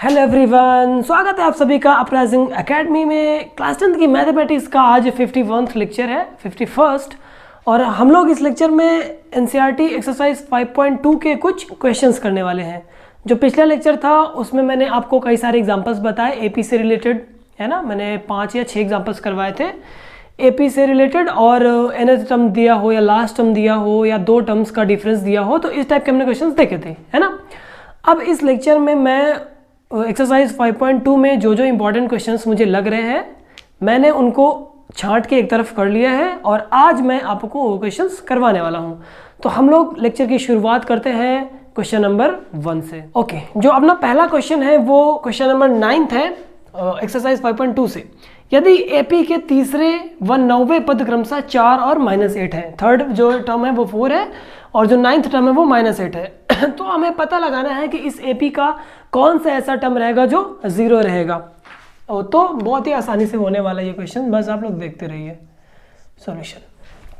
Hello everyone, स्वागत है आप सभी का अपराइजिंग एकेडमी में। क्लास 10th की मैथमेटिक्स का आज 51st लेक्चर है, 51st। और हम लोग इस लेक्चर में एनसीईआरटी एक्सरसाइज 5.2 के कुछ क्वेश्चंस करने वाले हैं। जो पिछला लेक्चर था उसमें मैंने आपको कई सारे एग्जांपल्स बताए एपी से रिलेटेड, है ना। मैंने 5 या 6 एग्जांपल्स करवाए थे एपी से रिलेटेड, और nth टर्म दिया हो या लास्ट टर्म दिया हो या 2 टर्म्स का डिफरेंस दिया हो, तो इस टाइप के हमने क्वेश्चंस देखे थे, है ना। अब इस लेक्चर में मैं एक्सरसाइज 5.2 में जो जो इंपॉर्टेंट क्वेश्चंस मुझे लग रहे हैं मैंने उनको छांट के एक तरफ कर लिया है, और आज मैं आपको वो क्वेश्चंस करवाने वाला हूं। तो हम लोग लेक्चर की शुरुआत करते हैं क्वेश्चन नंबर 1 से। ओके, जो अपना पहला क्वेश्चन है वो क्वेश्चन नंबर 9th है एक्सरसाइज 5.2 से। यदि एपी के तीसरे व 9वें पद क्रमशः 4 और -8 है, थर्ड जो टर्म है वो 4 है और जो 9th टर्म है वो -8 है तो हमें पता लगाना है कि इस एपी का कौन सा ऐसा टर्म रहेगा जो 0 रहेगा। तो बहुत ही आसानी से होने वाला ये क्वेश्चन, बस आप लोग देखते रहिए सॉल्यूशन।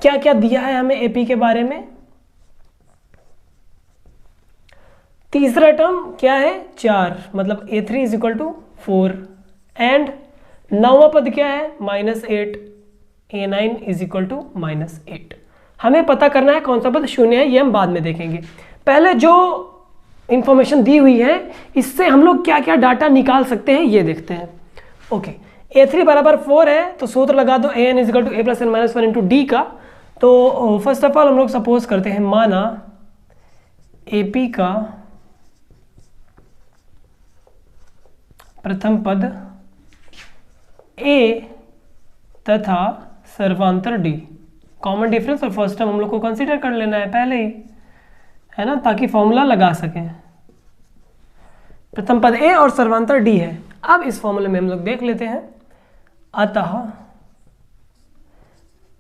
क्या क्या दिया है हमें एपी के बारे में। तीसरा टर्म क्या है 4, मतलब a3 = 4, एंड 9वां पद क्या है -8, a9 = -8। हमें पता करना है कौन सा पद शून्य है, ये हम बाद में देखेंगे। पहले जो इंफॉर्मेशन दी हुई है इससे हम लोग क्या क्या डाटा निकाल सकते हैं ये देखते हैं। ओके, a3 = 4 है तो सूत्र लगा दो an = a + n - 1 × d का। तो फर्स्ट ऑफ ऑल हम लोग सपोज करते हैं, माना एपी का प्रथम पद a तथा सर्वांतर d, कॉमन डिफरेंस और फर्स्ट टर्म हम लोग को कंसीडर कर लेना है पहले ही, है ना, ताकि फॉर्मूला लगा सकें। प्रथम पद a और सर्वांतर d है। अब इस फॉर्मूले में हम लोग देख लेते हैं, अतः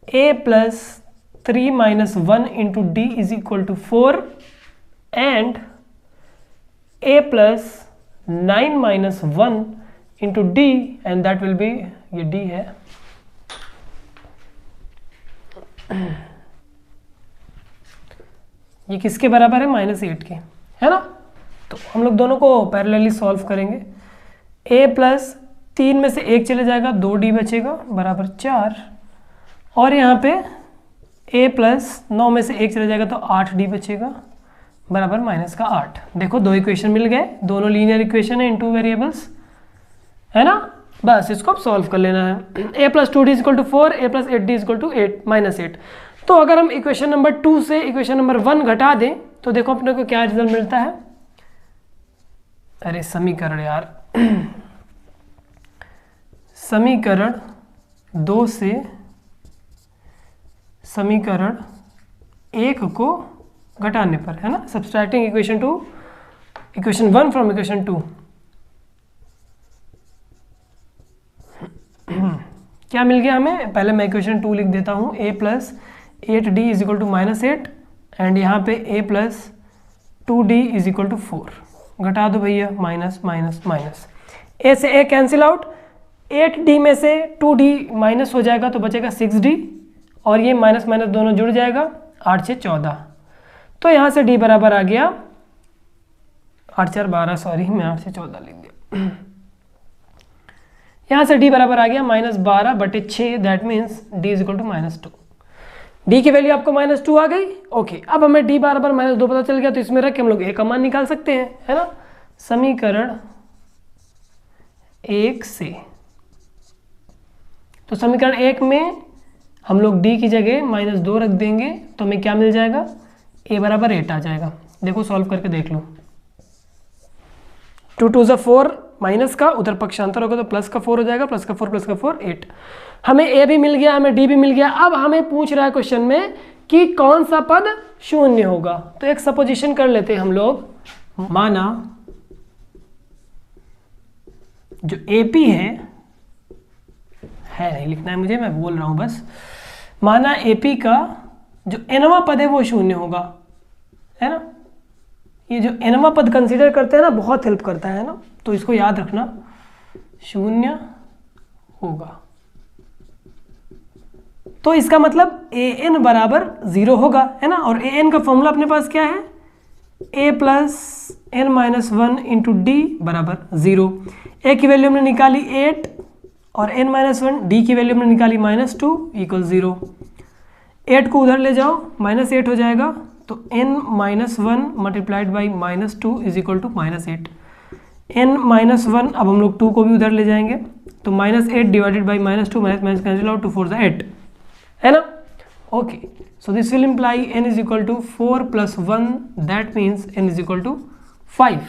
a + 3 - 1 × d = 4 and a + 9 - 1 × d, and that will be, ये d है, ये किसके बराबर है -8 के, है ना। तो हम लोग दोनों को पैरेलली सॉल्व करेंगे। a + 3 में से 1 चले जाएगा, 2d बचेगा बराबर 4, और यहाँ पे a + 9 में से 1 चले जाएगा तो 8d बचेगा बराबर -8। देखो दो इक्वेशन मिल गए, दोनों लीनियर इक्वेशन है इन 2 वेरिएबल्स, है ना। बस इसको अब सॉल्व कर लेना है। a + 2d = 4, a + 8d = 8 -8। तो अगर हम इक्वेशन नंबर 2 से इक्वेशन नंबर 1 घटा दें तो देखो अपने को क्या रिजल्ट मिलता है। अरे समीकरण यार समीकरण 2 से समीकरण 1 को घटाने पर, है ना, सब्सट्रैक्टिंग इक्वेशन 1 फ्रॉम इक्वेशन 2, क्या मिल गया हमें। पहले मैं इक्वेशन 2 लिख देता हूँ, a + 8d = -8 एंड यहाँ पे a + 2d = 4। घटा दो भैया, माइनस माइनस माइनस, a से a कैंसिल आउट, 8d में से 2d माइनस हो जाएगा तो बचेगा 6d, और ये माइनस माइनस दोनों जुड़ जाएगा, 8 से 14। तो यहाँ से d बराबर आ गया 8 4 12, सॉरी मैं 8 से 14 लिख दिया। यहाँ से d बराबर आ गया -12/6, दैट मीन्स d = -2। d की वैल्यू आपको -2 आ गई। ओके, अब हमें d बराबर -2 पता चल गया, तो इसमें रख के हम लोग a का मान निकाल सकते हैं, है ना। समीकरण 1 से, तो समीकरण 1 में हम लोग d की जगह -2 रख देंगे तो हमें क्या मिल जाएगा, a = 8 आ जाएगा। देखो सॉल्व करके देख लो, 2 × 2 = 4, माइनस का उधर पक्षांतर होगा तो प्लस का 4 हो जाएगा, प्लस का 4 प्लस का 4 8। हमें a भी मिल गया, हमें d भी मिल गया। अब हमें पूछ रहा है क्वेश्चन में कि कौन सा पद शून्य होगा। तो एक सपोजिशन कर लेते हैं हम लोग, माना जो AP है नहीं लिखना है मुझे, मैं बोल रहा हूं बस, माना AP का जो nवां पद है वो शून्य होगा, है ना। ये जो nवां पद कंसीडर करते हैं ना, बहुत हेल्प करता है ना, तो इसको याद रखना, शून्य होगा। तो इसका मतलब an = 0 होगा, है ना। और an का फॉर्मूला अपने पास क्या है, a + n minus 1 into D बराबर 0। ए की वैल्यू हमने निकाली 8 और n माइनस 1, डी की वैल्यू हमने निकाली -2 इक्वल 0। 8 को उधर ले जाओ, -8 हो जाएगा, तो n minus 1 multiplied by -2 is equal to -8। n minus 1, अब हम लोग 2 को भी उधर ले जाएंगे, तो -8 divided by -2, minus cancel out, 2 4 ज़ा 8, है ना। Okay, so this will imply n is equal to 4 + 1, that means n is equal to 5,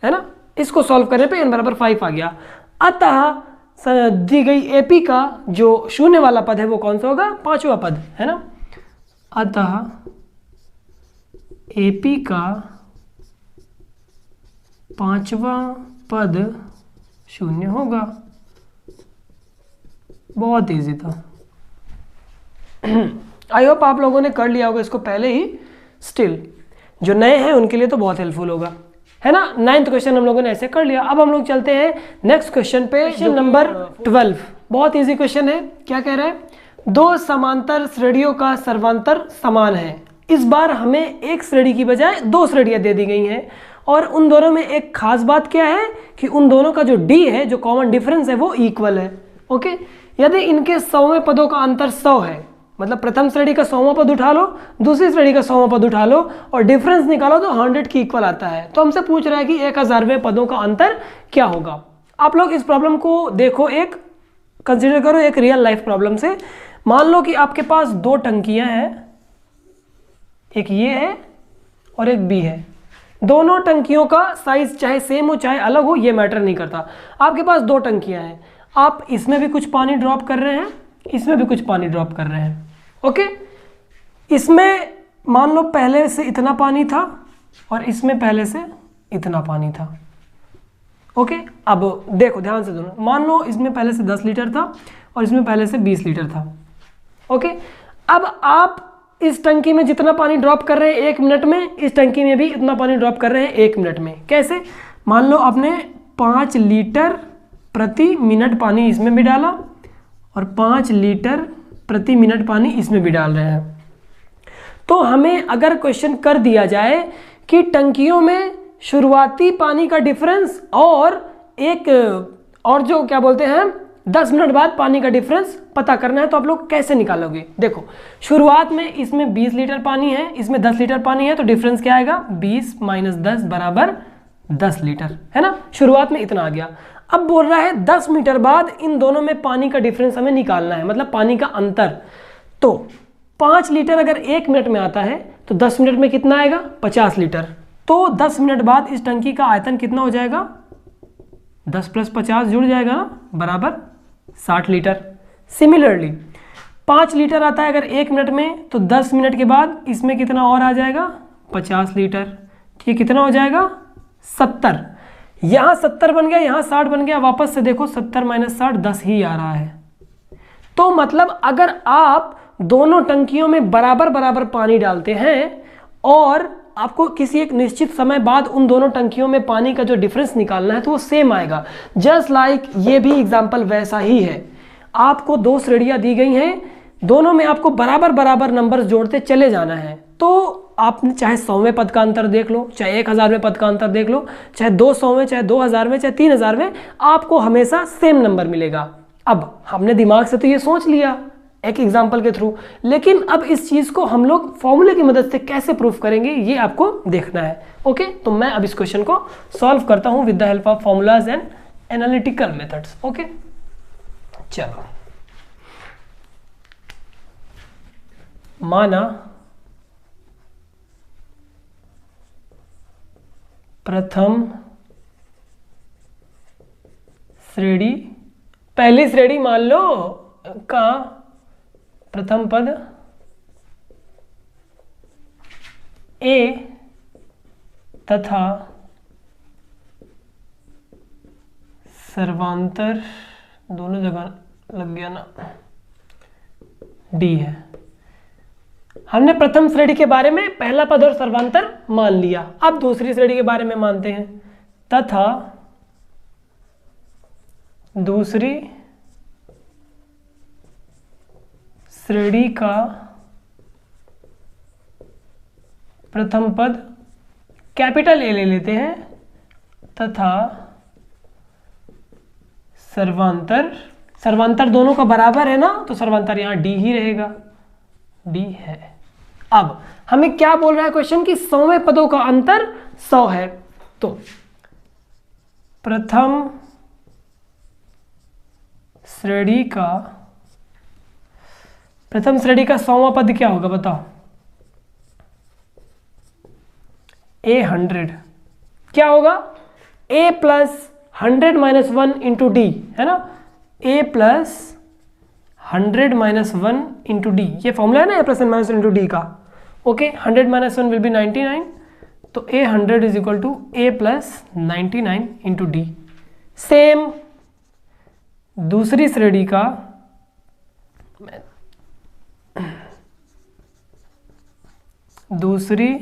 है ना। इसको सॉल्व करने पे n बराबर 5 आ गया। अतः दी गई AP का जो शून्य वाला पद है वो कौन सा होगा, 5वां पद, है ना। अतः AP का 5वां पद शून्य होगा। बहुत इजी था। आई होप आप लोगों ने कर लिया होगा इसको पहले ही। स्टिल जो नए हैं उनके लिए तो बहुत हेल्पफुल होगा, है ना। 9th क्वेश्चन हम लोगों ने ऐसे कर लिया। अब हम लोग चलते हैं नेक्स्ट क्वेश्चन पे, क्वेश्चन नंबर 12। बहुत इजी क्वेश्चन है। क्या कह रहा है, दो समांतर श्रेणियों का सर्वांतर समान है। इस बार हमें एक श्रेणी की बजाय दो श्रेणियां दे दी गई हैं और उन दोनों में एक खास बात क्या है कि उन दोनों का जो डी है, जो कॉमन डिफरेंस है, वो इक्वल है। ओके, यदि इनके 100वें पदों का अंतर 100 है, मतलब प्रथम श्रेणी का 100वां पद उठा लो, दूसरी श्रेणी का 100वां पद उठा लो और डिफरेंस निकालो तो 100 की इक्वल आता है। तो हमसे पूछ रहा है कि 1000वें पदों का अंतर क्या होगा। आप लोग इस प्रॉब्लम को देखो, एक कंसिडर करो एक रियल लाइफ प्रॉब्लम से। मान लो कि आपके पास दो टंकियां हैं, एक ये है और एक बी है। दोनों टंकियों का साइज चाहे सेम हो चाहे अलग हो, ये मैटर नहीं करता। आपके पास दो टंकियां हैं, आप इसमें भी कुछ पानी ड्रॉप कर रहे हैं, इसमें भी कुछ पानी ड्रॉप कर रहे हैं। ओके, इसमें मान लो पहले से इतना पानी था और इसमें पहले से इतना पानी था। ओके, अब देखो ध्यान से दोनों, मान लो इसमें पहले से 10 लीटर था और इसमें पहले से 20 लीटर था। ओके, अब आप इस टंकी में जितना पानी ड्रॉप कर रहे हैं 1 मिनट में, इस टंकी में भी इतना पानी ड्रॉप कर रहे हैं 1 मिनट में। कैसे, मान लो आपने 5 लीटर प्रति मिनट पानी इसमें भी डाला और 5 लीटर प्रति मिनट पानी इसमें भी डाल रहे हैं। तो हमें अगर क्वेश्चन कर दिया जाए कि टंकियों में शुरुआती पानी का डिफरेंस और एक और जो क्या बोलते हैं 10 मिनट बाद पानी का डिफरेंस पता करना है, तो आप लोग कैसे निकालोगे। देखो, शुरुआत में इसमें 20 लीटर पानी है, इसमें 10 लीटर पानी है, तो डिफरेंस क्या आएगा, 20 - 10 बराबर 10 लीटर, है ना। शुरुआत में इतना आ गया। अब बोल रहा है 10 मीटर बाद इन दोनों में पानी का डिफरेंस हमें निकालना है, मतलब पानी का अंतर। तो 5 लीटर अगर 1 मिनट में आता है तो 10 मिनट में कितना आएगा, 50 लीटर। तो 10 मिनट बाद इस टंकी का आयतन कितना हो जाएगा, 10 + 50 जुड़ जाएगा ना, बराबर 60 लीटर। सिमिलरली 5 लीटर आता है अगर 1 मिनट में, तो 10 मिनट के बाद इसमें कितना और आ जाएगा, 50 लीटर। ये कितना हो जाएगा, 70। यहाँ 70 बन गया, यहाँ 60 बन गया। वापस से देखो 70 - 60 10 ही आ रहा है। तो मतलब अगर आप दोनों टंकियों में बराबर बराबर पानी डालते हैं और आपको किसी एक निश्चित समय बाद उन दोनों टंकियों में पानी का जो डिफरेंस निकालना है तो वो सेम आएगा। जस्ट लाइक ये भी एग्जाम्पल वैसा ही है। आपको दो श्रेणियां दी गई हैं, दोनों में आपको बराबर बराबर नंबर्स जोड़ते चले जाना है। तो आपने चाहे 100वें पद का अंतर देख लो, चाहे 1000वें पद का अंतर देख लो, चाहे 200वें, चाहे 2000वें, चाहे 3000वें, आपको हमेशा सेम नंबर मिलेगा। अब हमने दिमाग से तो ये सोच लिया एक एग्जाम्पल के थ्रू, लेकिन अब इस चीज़ को हम लोग फॉर्मूले की मदद से कैसे प्रूफ करेंगे ये आपको देखना है। ओके, तो मैं अब इस क्वेश्चन को सॉल्व करता हूँ with the help of formulas and analytical methods. Okay, चलो, माना प्रथम श्रेणी, पहली श्रेणी मान लो का प्रथम पद ए तथा सर्वांतर, दोनों जगह लग गया ना, डी है। हमने प्रथम श्रेणी के बारे में पहला पद और सर्वांतर मान लिया। अब दूसरी श्रेणी के बारे में मानते हैं, तथा दूसरी श्रेणी का प्रथम पद कैपिटल ए ले लेते हैं तथा सर्वांतर, सर्वांतर दोनों का बराबर है ना, तो सर्वांतर यहाँ डी ही रहेगा, डी है। अब हमें क्या बोल रहा है क्वेश्चन कि 100वें पदों का अंतर 100 है, तो प्रथम श्रेणी का 100वां पद क्या होगा बताओ? A100 क्या होगा? A plus 100 minus 1 into D, है ना, A plus 100 minus 1 into D, ये फॉर्मूला है ना, A plus minus into D का। ओके, 100 माइनस 1 विल बी 99, तो A100 is equal to A plus 99 into D. Same दूसरी श्रेणी का दूसरी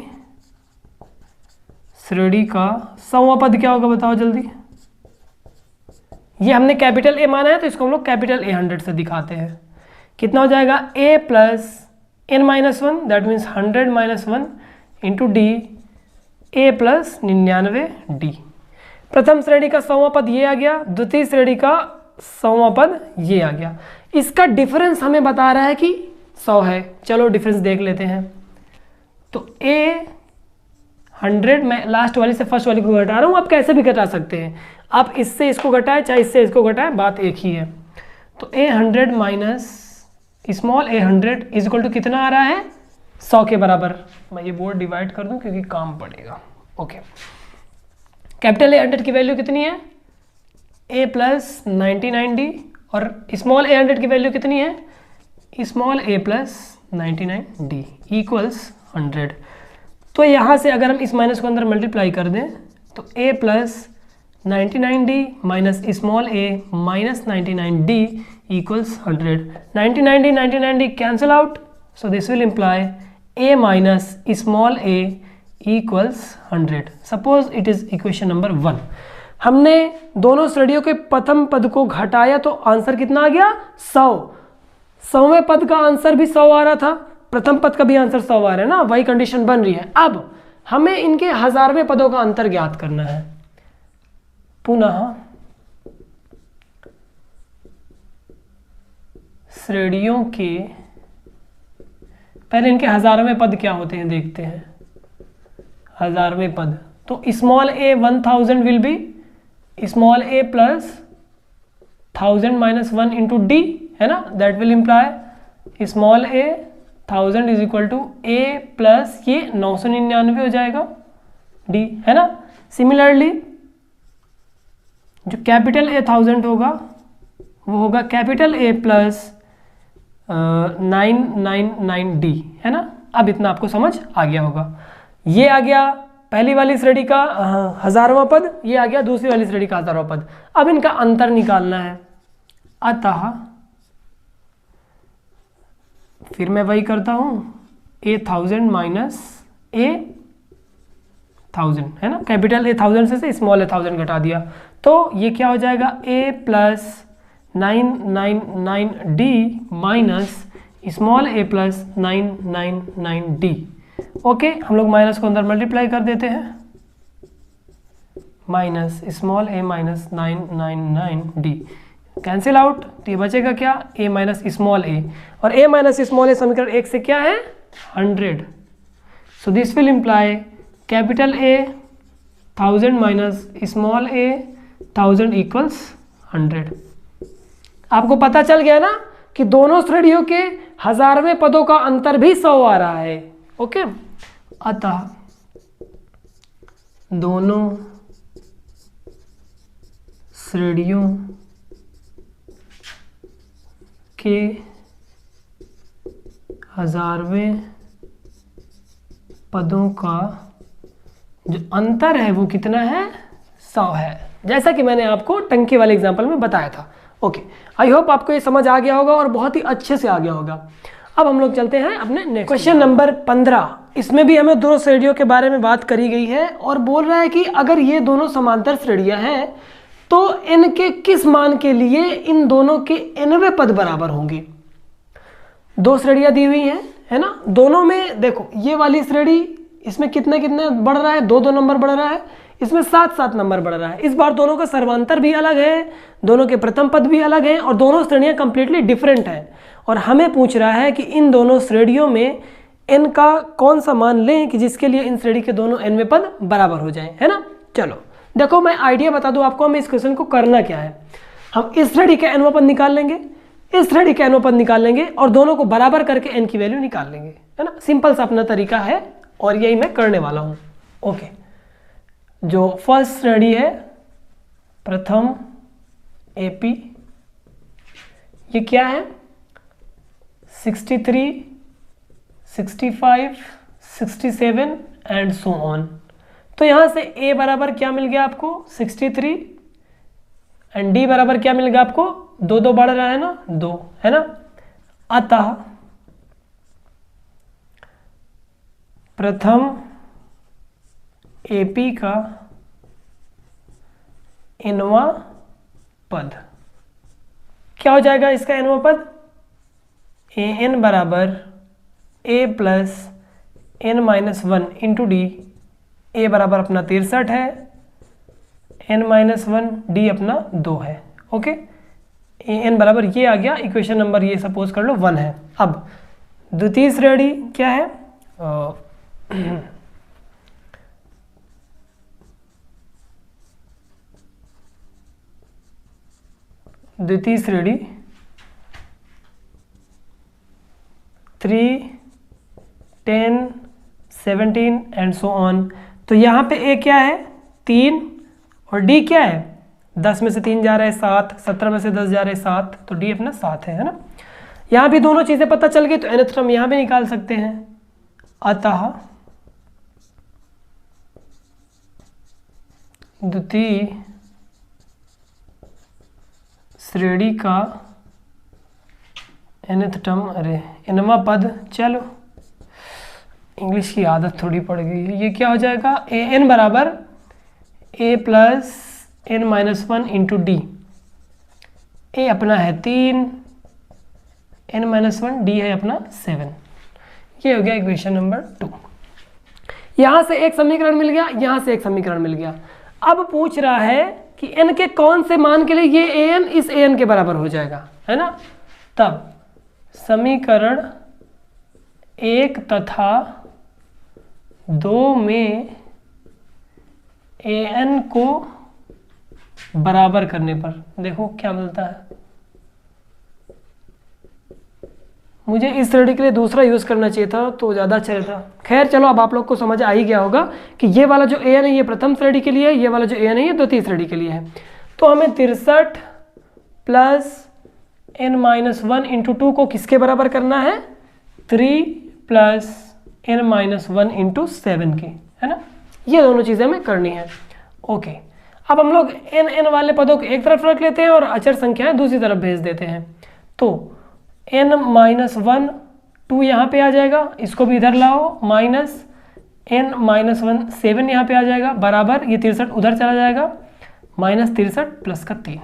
श्रेणी का 100वां पद क्या होगा बताओ जल्दी? ये हमने कैपिटल ए माना है तो इसको हम लोग कैपिटल A100 से दिखाते हैं। कितना हो जाएगा? A plus n minus 1 that means 100 minus 1 into D, A plus 99 D. प्रथम श्रेणी का 100वां पद ये आ गया, द्वितीय श्रेणी का 100वां पद ये आ गया। इसका डिफरेंस हमें बता रहा है कि 100 है। चलो डिफरेंस देख लेते हैं। तो A100 मैं लास्ट वाली से फर्स्ट वाली को घटा रहा हूँ, आप कैसे भी घटा सकते हैं, आप इससे इसको घटाएं चाहे इससे इसको घटाएं, बात एक ही है। तो A100 minus small A100 is equal to कितना आ रहा है? 100 के बराबर। मैं ये बोर्ड डिवाइड कर दूं क्योंकि काम पड़ेगा। ओके, कैपिटल A100 की वैल्यू कितनी है? A प्लस 99D, और स्मॉल A100 की वैल्यू कितनी है? Small A plus 99D equals 100। तो यहाँ से अगर हम इस माइनस को अंदर मल्टीप्लाई कर दें तो A plus 99D minus small a minus 99D equals 100। 99D cancel out, so this will imply a minus small a equals 100। Suppose it is equation number 1। हमने दोनों श्रेणियों के प्रथम पद को घटाया तो आंसर कितना आ गया? 100। 100वें पद का आंसर भी 100 आ रहा था, प्रथम पद का भी आंसर 100 आ रहा है ना, वही कंडीशन बन रही है। अब हमें इनके 1000वें पदों का अंतर ज्ञात करना है। पुनः श्रेणियों के पहले इनके 1000वें पद क्या होते हैं देखते हैं। 1000वें पद तो small a 1000 will be small a plus 1000 minus 1 into D, है ना, that will imply small a 1000 is equal to a plus ये 999 हो जाएगा d, है ना। सिमिलरली जो कैपिटल A 1000 होगा वो होगा कैपिटल A प्लस 999D, है ना। अब इतना आपको समझ आ गया होगा। ये आ गया पहली वाली श्रेणी का 1000वां पद, ये आ गया दूसरी वाली श्रेणी का 1000वां पद। अब इनका अंतर निकालना है, अतः फिर मैं वही करता हूँ A 1000 माइनस A 1000, है ना, कैपिटल A 1000 से स्मॉल A 1000 घटा दिया तो ये क्या हो जाएगा? A plus 999D minus small a plus 999D। Okay, हम लोग माइनस को अंदर मल्टीप्लाई कर देते हैं, minus small a minus 999D cancel out, तो ये बचेगा क्या? a माइनस स्मॉल a, और a माइनस स्मॉल a समीकरण 1 से क्या है? 100। सो this will imply capital A 1000 minus small a 1000 equals 100। आपको पता चल गया ना कि दोनों श्रेणियों के 1000वें पदों का अंतर भी 100 आ रहा है। ओके, अतः दोनों श्रेणियों के 1000वें पदों का जो अंतर है वो कितना है? 100 है, जैसा कि मैंने आपको टंकी वाले एग्जांपल में बताया था। ओके, आई होप आपको ये समझ आ गया होगा और बहुत ही अच्छे से आ गया होगा। अब हम लोग चलते हैं अपने नेक्स्ट क्वेश्चन नंबर 15। इसमें भी हमें दोनों श्रेणियों के बारे में बात करी गई है और बोल रहा है कि अगर ये दोनों समांतर श्रेणियां हैं तो इनके किस मान के लिए इन दोनों के nवें पद बराबर होंगे। दो श्रेणियां दी हुई हैं, है ना, दोनों में देखो ये वाली श्रेणी इसमें कितने कितने बढ़ रहा है, 2 नंबर बढ़ रहा है, इसमें 7 नंबर बढ़ रहा है। इस बार दोनों का सर्वांतर भी अलग है, दोनों के प्रथम पद भी अलग हैं और दोनों श्रेणियां कंप्लीटली डिफरेंट हैं। और हमें पूछ रहा है कि इन दोनों श्रेणियों में n का कौन सा मान लें कि जिसके लिए इन श्रेणी के दोनों nवें पद बराबर हो जाएं, है ना। चलो देखो, मैं आइडिया बता दूं आपको, हमें इस क्वेश्चन को करना क्या है। हम इस श्रेणी का nवां पद निकाल लेंगे, इस श्रेणी का nवां पद निकाल लेंगे और दोनों को बराबर करके n की वैल्यू निकाल लेंगे, है ना। सिंपल सा अपना तरीका है और यही मैं करने वाला हूं। ओके, जो फर्स्ट श्रेणी है प्रथम AP, ये क्या है 63, 65, 67 एंड सो ऑन। तो यहां से A बराबर क्या मिल गया आपको 63 एंड D बराबर क्या मिल गया आपको 2 बढ़ रहा है ना 2, है ना। अतः प्रथम AP का nवां पद क्या हो जाएगा, इसका nवां पद an बराबर a plus n-1 into D. a बराबर अपना 63 है, n-1 d अपना 2 है। ओके, an बराबर ये आ गया, इक्वेशन नंबर ये सपोज कर लो 1 है। अब द्वितीय श्रेणी क्या है, द्वितीय श्रेणी 3, 10, 17 एंड सो ऑन। तो यहाँ पे A क्या है 3 और D क्या है 10 में से 3 जा रहा है 7, 17 में से 10 जा रहे हैं 7, तो D अपना 7 है ना। यहाँ भी दोनों चीज़ें पता चल गई तो nth टर्म यहाँ भी निकाल सकते हैं। अतः द्वितीय श्रेणी का nth टर्म, अरे nवां पद, चलो इंग्लिश की आदत थोड़ी पड़ गई है, ये क्या हो जाएगा an बराबर a plus n-1 into D. a अपना है 3, n-1 d है अपना 7। ये हो गया इक्वेशन नंबर 2। यहाँ से एक समीकरण मिल गया, यहाँ से एक समीकरण मिल गया। अब पूछ रहा है कि n के कौन से मान के लिए ये an इस an के बराबर हो जाएगा, है ना। तब समीकरण 1 तथा 2 में an को बराबर करने पर देखो क्या मिलता है। मुझे इस श्रेणी के लिए दूसरा यूज़ करना चाहिए था तो ज़्यादा अच्छा था। खैर चलो, अब आप लोग को समझ आ ही गया होगा कि ये वाला जो an है ये प्रथम श्रेणी के लिए है, ये वाला जो an है ये द्वितीय श्रेणी के लिए है। तो हमें 63 प्लस n-1 इंटू 2 को किसके बराबर करना है 3 प्लस n-1 इंटू 7 के, है ना। ये दोनों चीज़ें हमें करनी है। ओके, अब हम लोग n वाले पदों को एक तरफ रख लेते हैं और अचर संख्याएं दूसरी तरफ भेज देते हैं। तो n-1 2 यहाँ पे आ जाएगा, इसको भी इधर लाओ, माइनस n-1 7 यहाँ पे आ जाएगा, बराबर ये 63 उधर चला जाएगा, माइनस 63 प्लस का 3।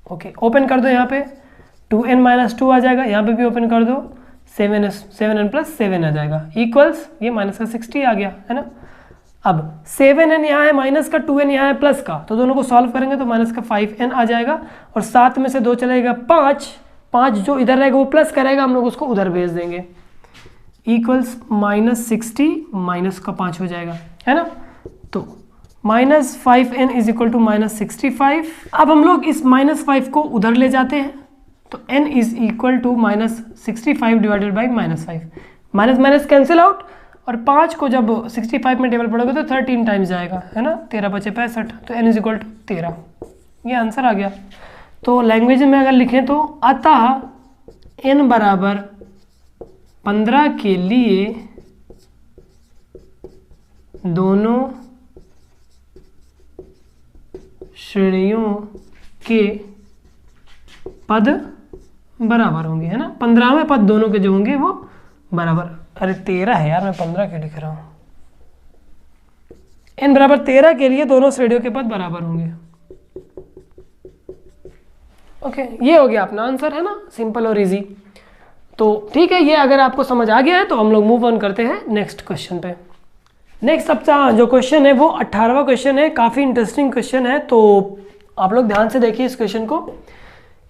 ओके, ओपन कर दो, यहाँ पे 2n-2 आ जाएगा, यहाँ पे भी ओपन कर दो, 7n प्लस 7 आ जाएगा, इक्वल्स ये माइनस का 60 आ गया, है ना। अब 7n यहाँ है माइनस का, 2n यहाँ है प्लस का, तो दोनों को सॉल्व करेंगे तो माइनस का 5n आ जाएगा और 7 में से 2 चलेगा 5 जो इधर रहेगा वो प्लस करेगा, हम लोग उसको उधर भेज देंगे, इक्वल्स माइनस 60 माइनस का 5 हो जाएगा, है ना। तो minus 5n is equal to minus 65। अब हम लोग इस माइनस 5 को उधर ले जाते हैं तो n is equal to minus 65 divided by minus 5, minus minus cancel out और 5 को जब 65 में टेबल पढ़ोगे तो 13 टाइम्स जाएगा, है ना, 13 बचे 65, तो n इज इक्वल टू 13, ये आंसर आ गया। तो लैंग्वेज में अगर लिखें तो अतः n बराबर 15 के लिए दोनों श्रेणियों के पद बराबर होंगे, है ना। 15वें पद दोनों के जो होंगे वो बराबर, अरे 13 है यार, मैं 15 क्यों लिख रहा हूँ। n बराबर 13 के लिए दोनों श्रेणियों के पद बराबर होंगे। ओके, ये हो गया अपना आंसर, है ना, सिंपल और इजी। तो ठीक है, ये अगर आपको समझ आ गया है तो हम लोग मूव ऑन करते हैं नेक्स्ट क्वेश्चन पे। नेक्स्ट अपना जो क्वेश्चन है वो 18वां क्वेश्चन है, काफ़ी इंटरेस्टिंग क्वेश्चन है, तो आप लोग ध्यान से देखिए इस क्वेश्चन को।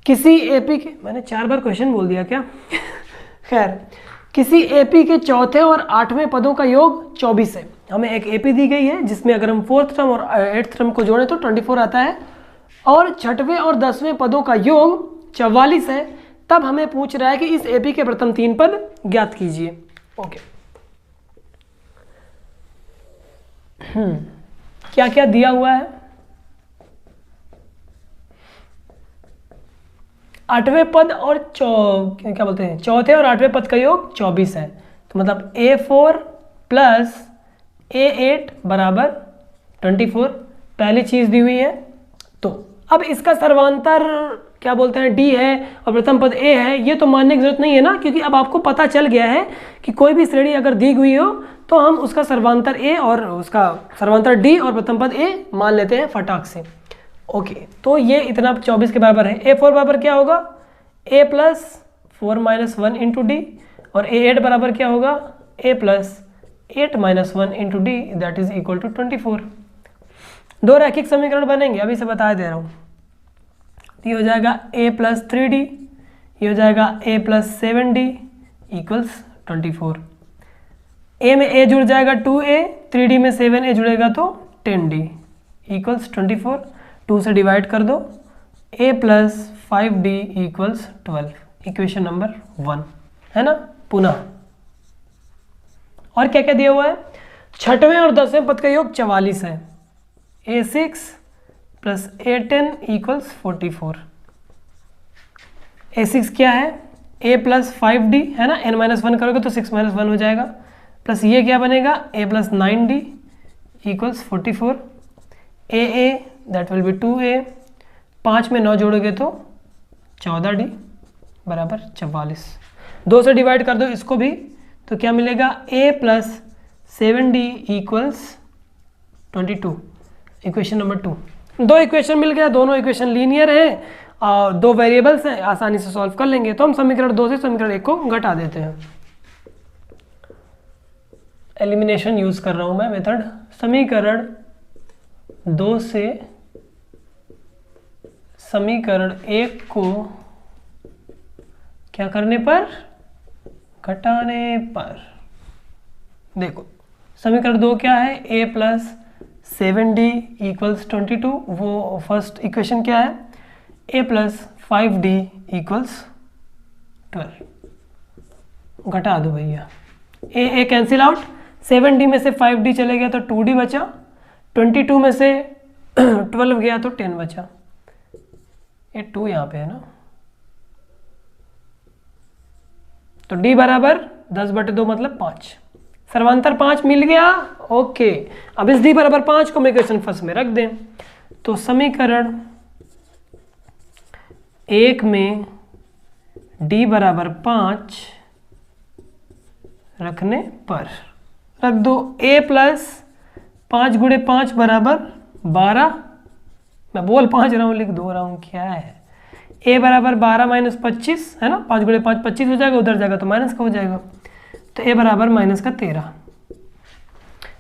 किसी एपी के, मैंने 4 बार क्वेश्चन बोल दिया क्या खैर, किसी एपी के चौथे और 8वें पदों का योग 24 है। हमें एक एपी दी गई है जिसमें अगर हम 4th टर्म और 8th टर्म को जोड़ें तो 24 आता है, और 6वें और 10वें पदों का योग 44 है। तब हमें पूछ रहा है कि इस एपी के प्रथम 3 पद ज्ञात कीजिए। ओके, क्या क्या दिया हुआ है? 8वें पद और क्या बोलते हैं, चौथे और 8वें पद का योग 24 है, तो मतलब A4 प्लस A8 बराबर 24, पहली चीज दी हुई है। तो अब इसका सर्वांतर क्या बोलते हैं D है और प्रथम पद A है, ये तो मानने की जरूरत नहीं है ना, क्योंकि अब आपको पता चल गया है कि कोई भी श्रेणी अगर दी हुई हो तो हम उसका सर्वांतर A और उसका सर्वांतर D और प्रथम पद A मान लेते हैं फटाक से। ओके, तो ये इतना 24 के बराबर है। A4 बराबर क्या होगा, A plus 4 minus 1 into D, और A8 बराबर क्या होगा, A plus 8 minus 1 into D, that is equal to 24। दो रैखिक समीकरण बनेंगे, अभी से बता दे रहा हूँ। ये हो जाएगा A प्लस 3D, ये हो जाएगा A plus 7D equals 24। A में A जुड़ जाएगा 2A, 3D में 7A जुड़ेगा तो 10D इक्वल्स 24। 2 से डिवाइड कर दो, A plus 5D equals 12, equation number 1 है ना। पुनः और क्या क्या दिया हुआ है, 6वें और 10वें पद का योग 44 है। A6 plus A10 equals 44। A6 क्या है, A प्लस 5D है ना, n माइनस 1 करोगे तो 6 माइनस 1 हो जाएगा, प्लस ये क्या बनेगा, A plus 9D equals 44। AA that will be 2A, 5 में 9 जोड़ोगे तो 14D बराबर 44। 2 से डिवाइड कर दो इसको भी, तो क्या मिलेगा, A plus 7D equals 22, equation number 2। 2 equation मिल गया, दोनों इक्वेशन लीनियर है और 2 वेरिएबल्स हैं, आसानी से सॉल्व कर लेंगे। तो हम समीकरण 2 से समीकरण 1 को घटा देते हैं। एलिमिनेशन यूज कर रहा हूं मैं मेथड। समीकरण 2 से समीकरण 1 को क्या करने पर, घटाने पर। देखो समीकरण 2 क्या है, A प्लस 7D इक्वल्स 22, वो फर्स्ट इक्वेशन क्या है, A प्लस 5D इक्वल्स 12। घटा दो भैया, A कैंसिल आउट, 7D में से 5D चले गया तो 2D बचा, 22 में से 12 गया तो 10 बचा। ये 2 यहाँ पे है ना, तो D बराबर 10/2 मतलब 5, सर्वांतर 5 मिल गया। ओके, अब इस D बराबर 5 को हम इक्वेशन फर्स्ट में रख दें, तो समीकरण 1 में D बराबर 5 रखने पर रख दो, A प्लस 5 गुणे 5 बराबर 12, मैं बोल 5 रहा हूँ लिख 2 रहा हूँ, क्या है, A बराबर 12 माइनस 25 है ना, 5 गुणे 5 25 हो जाएगा, उधर जाएगा तो माइनस का हो जाएगा, तो A बराबर माइनस का 13।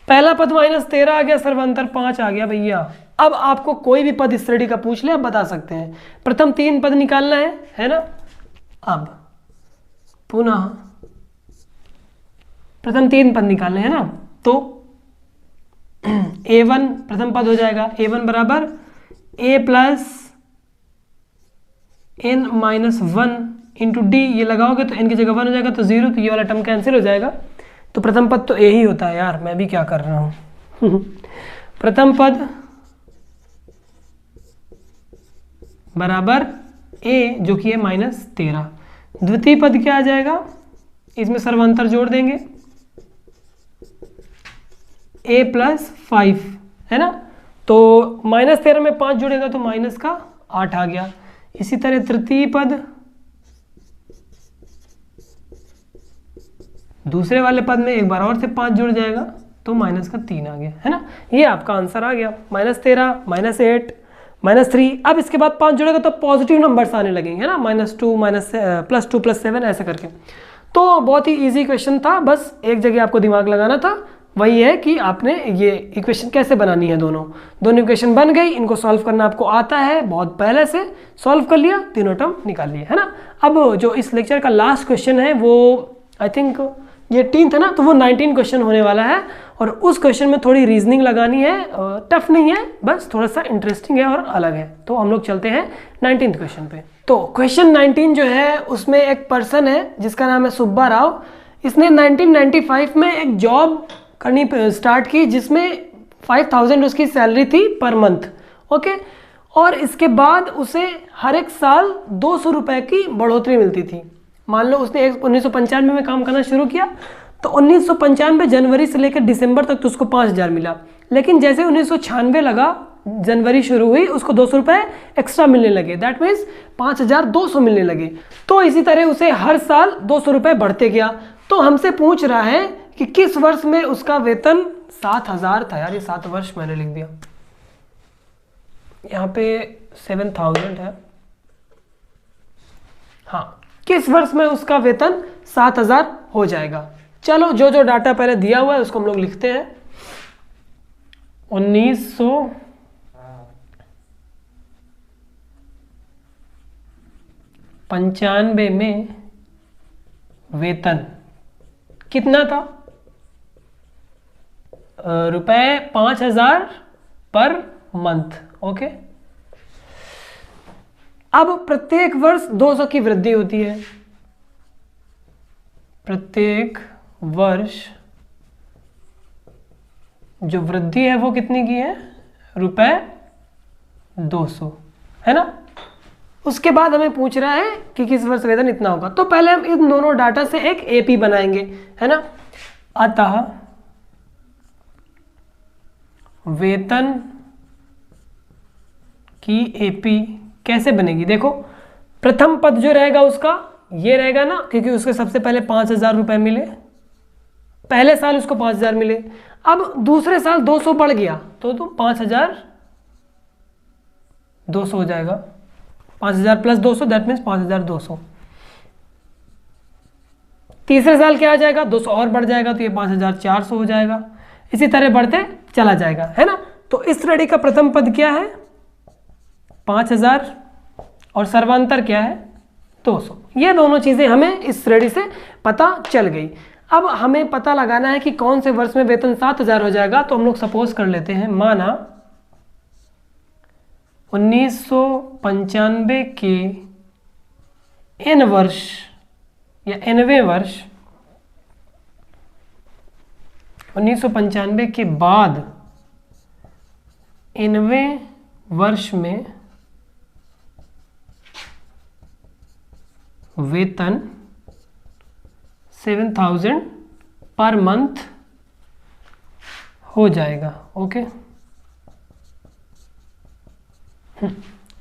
पहला पद माइनस 13 आ गया, सर्वांतर 5 आ गया भैया। अब आपको कोई भी पद इस श्रेणी का पूछ ले आप बता सकते हैं, प्रथम 3 पद निकालना है ना। अब पुनः प्रथम 3 पद निकालने हैं ना, तो A1 प्रथम पद हो जाएगा, A1 बराबर A plus n minus 1 into D, ये लगाओगे तो n की जगह 1 हो जाएगा तो 0, तो ये वाला टर्म कैंसिल हो जाएगा, तो प्रथम पद तो A ही होता है यार, मैं भी क्या कर रहा हूँ प्रथम पद बराबर A जो कि है -13। द्वितीय पद क्या आ जाएगा, इसमें सर्वांतर जोड़ देंगे, A प्लस 5 है ना, तो -13 में 5 जुड़ेगा तो माइनस का 8 आ गया। इसी तरह तृतीय पद, दूसरे वाले पद में एक बार और से 5 जुड़ जाएगा तो माइनस का 3 आ गया है ना, ये आपका आंसर आ गया, -13 -8 -3। अब इसके बाद 5 जुड़ेगा तो पॉजिटिव नंबर्स आने लगेंगे है ना, -2 +2 +7 ऐसे करके। तो बहुत ही इजी क्वेश्चन था, बस एक जगह आपको दिमाग लगाना था, वही है कि आपने ये इक्वेशन कैसे बनानी है, दोनों इक्वेशन बन गई, इनको सॉल्व करना आपको आता है, बहुत पहले से सॉल्व कर लिया, तीनों टर्म निकाल लिए, है ना। अब जो इस लेक्चर का लास्ट क्वेश्चन है वो आई थिंक ये 18 है ना, तो वो 19 क्वेश्चन होने वाला है और उस क्वेश्चन में थोड़ी रीजनिंग लगानी है, टफ नहीं है, बस थोड़ा सा इंटरेस्टिंग है और अलग है। तो हम लोग चलते हैं 19th क्वेश्चन पे। तो क्वेश्चन 19 जो है उसमें एक पर्सन है जिसका नाम है सुब्बा राव। इसने 1995 में एक जॉब करनी स्टार्ट की जिसमें 5000 उसकी सैलरी थी पर मंथ, ओके। और इसके बाद उसे हर एक साल 200 रुपये की बढ़ोतरी मिलती थी। मान लो उसने 1995 में काम करना शुरू किया तो 1995 जनवरी से लेकर दिसंबर तक तो उसको 5000 मिला, लेकिन जैसे 1996 लगा, जनवरी शुरू हुई, उसको 200 रुपये एक्स्ट्रा मिलने लगे, दैट मीन्स 5200 मिलने लगे। तो इसी तरह उसे हर साल 200 रुपये बढ़ते गया। तो हमसे पूछ रहा है कि किस वर्ष में उसका वेतन 7000 था। यार ये 7 वर्ष मैंने लिख दिया, यहाँ पे 7000 है, हाँ, किस वर्ष में उसका वेतन 7000 हो जाएगा। चलो जो जो डाटा पहले दिया हुआ है उसको हम लोग लिखते हैं। 1995 में वेतन कितना था, रुपए 5000 पर मंथ, ओके। अब प्रत्येक वर्ष 200 की वृद्धि होती है, प्रत्येक वर्ष जो वृद्धि है वो कितनी की है, रुपए 200, है ना। उसके बाद हमें पूछ रहा है कि किस वर्ष वेतन इतना होगा। तो पहले हम इन दोनों डाटा से एक एपी बनाएंगे, है ना। अतः वेतन की एपी कैसे बनेगी, देखो प्रथम पद जो रहेगा उसका ये रहेगा ना, क्योंकि उसके सबसे पहले 5000 रुपये मिले, पहले साल उसको 5000 मिले। अब दूसरे साल 200 बढ़ गया तो 5200 हो जाएगा, 5000 प्लस 200 दैट मीन्स 5200। तीसरे साल क्या आ जाएगा, 200 और बढ़ जाएगा तो ये 5400 हो जाएगा, इसी तरह बढ़ते चला जाएगा, है ना। तो इस श्रेणी का प्रथम पद क्या है, 5000 और सर्वांतर क्या है, 200। ये दोनों चीजें हमें इस श्रेणी से पता चल गई। अब हमें पता लगाना है कि कौन से वर्ष में वेतन 7000 हो जाएगा। तो हम लोग सपोज कर लेते हैं, माना 1995 के n वर्ष या nवें वर्ष, 1995 के बाद nवें वर्ष में वेतन 7000 पर मंथ हो जाएगा, ओके।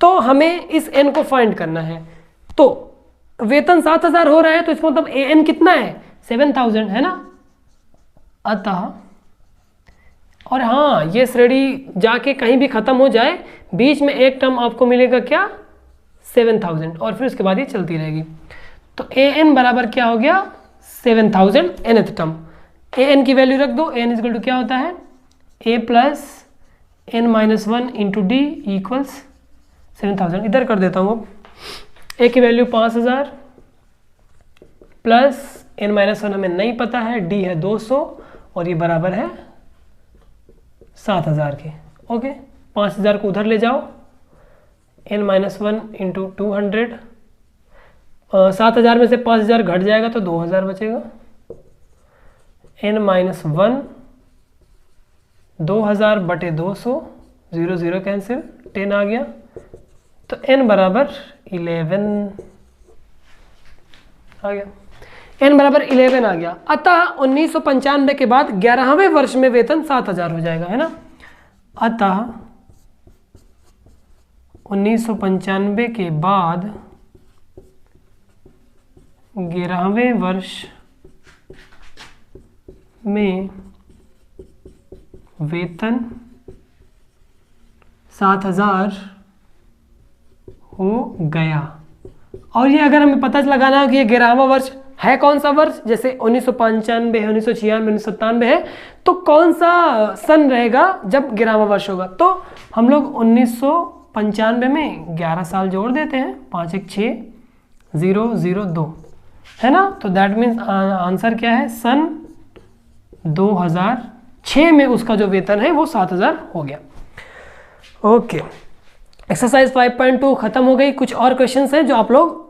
तो हमें इस n को फाइंड करना है। तो वेतन 7000 हो रहा है तो इसका मतलब an कितना है, 7000, है ना। अतः और हाँ, ये श्रेणी जाके कहीं भी खत्म हो जाए, बीच में एक टर्म आपको मिलेगा क्या, 7000, और फिर उसके बाद ये चलती रहेगी। तो an बराबर क्या हो गया, 7000 nth टर्म। an की वैल्यू रख दो, an इक्वल टू क्या होता है, a plus n minus 1 into D equals 7000। इधर कर देता हूँ। अब a की वैल्यू 5000 प्लस n माइनस 1 हमें नहीं पता है, d है 200 और ये बराबर है 7000 के, ओके। 5000 को उधर ले जाओ, n माइनस 1 इंटू 200, 7000 में से 5000 घट जाएगा तो 2000 बचेगा, n माइनस 1 2000 बटे 200, 0 0 कैंसिल, 10 आ गया, तो n बराबर 11 आ गया, n बराबर 11 आ गया। अतः 1995 के बाद 11वें वर्ष में वेतन 7000 हो जाएगा, है ना। अतः 1995 के बाद 11वें वर्ष में वेतन 7000 हो गया। और ये अगर हमें पता लगाना है कि ये 11वां वर्ष है कौन सा वर्ष, जैसे 1995 है, 1996, 1997 है, तो कौन सा सन रहेगा जब 11वां वर्ष होगा। तो हम लोग 1995 में 11 साल जोड़ देते हैं, 5 1 6 0 0 2 है ना। तो दैट मीन्स आंसर क्या है, सन 2006 में उसका जो वेतन है वो 7000 हो गया। ओके, एक्सरसाइज 5.2 खत्म हो गई। कुछ और क्वेश्चंस हैं जो आप लोग,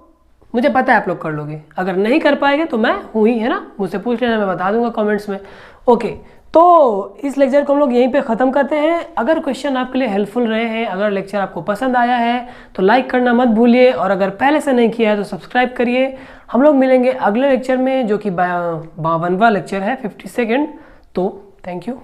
मुझे पता है आप लोग कर लोगे, अगर नहीं कर पाएंगे तो मैं हूँ ही, है ना, मुझसे पूछ लेना, मैं बता दूंगा कमेंट्स में। ओके, तो इस लेक्चर को हम लोग यहीं पे ख़त्म करते हैं। अगर क्वेश्चन आपके लिए हेल्पफुल रहे हैं, अगर लेक्चर आपको पसंद आया है तो लाइक करना मत भूलिए, और अगर पहले से नहीं किया है तो सब्सक्राइब करिए। हम लोग मिलेंगे अगले लेक्चर में जो कि 52वां लेक्चर है, 52nd। तो थैंक यू।